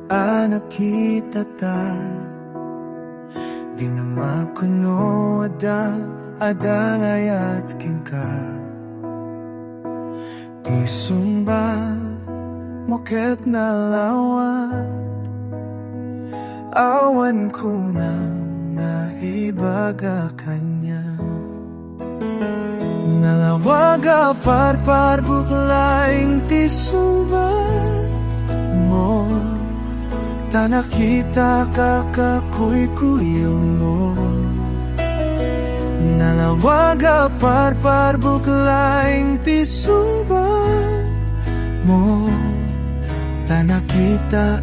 nakita ta di na makuno ada ngayat ka di sumba moket na lawan awan ko nang naibaga kanya nalawaga parpar buklaing ti sumba mo ta nakita kakakuy-kuyong mo nalawaga parpar buklaing ti sumba mo ta nakita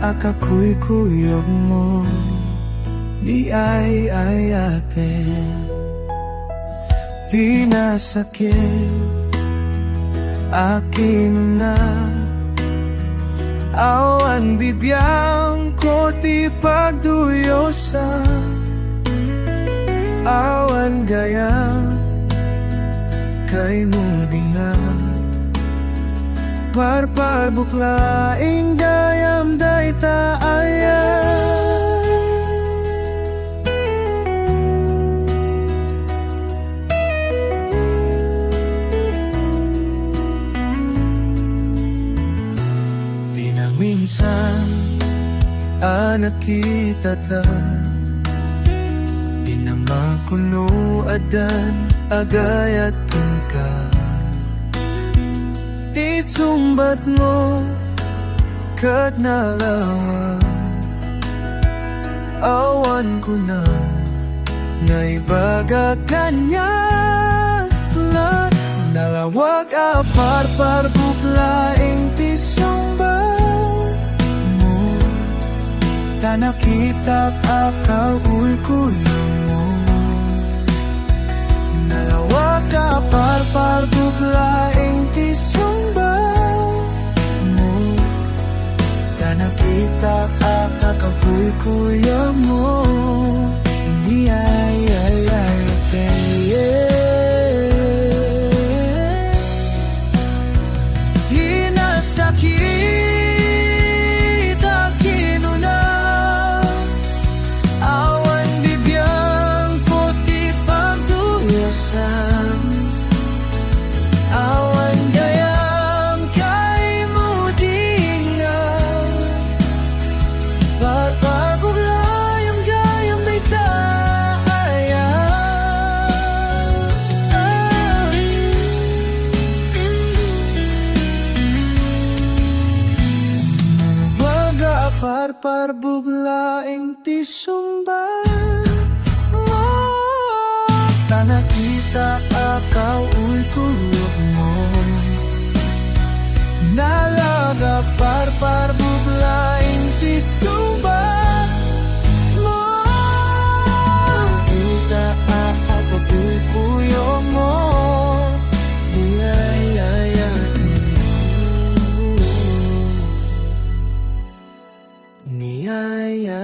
akakuy-kuyong mo di ay ate di nasakit akin na awan bibiyang ko ti pagduyosa awan gayang kay mo di nga parpar buklaing gayam day taayan minsan nakita ta di na makuno adan agayat ka di sumbat mo kat nalawan awan ko na naibaga kanya na nalawag parpar buklaing ti sumbat ta nakita akakuy-kuyong mo nalawag parpar buglaing ti sumba mo ta nakita akakuy-kuyong mo hindi ay di nasakit awan gayam kay mo di nga parpar buglayang gayam day taayan nalawaga parpar buglaing ti sumba ta nakita akauy-kuyog mo nalaga parpar buglaing ti sumba mo kita akakuy-kuyog mo niyay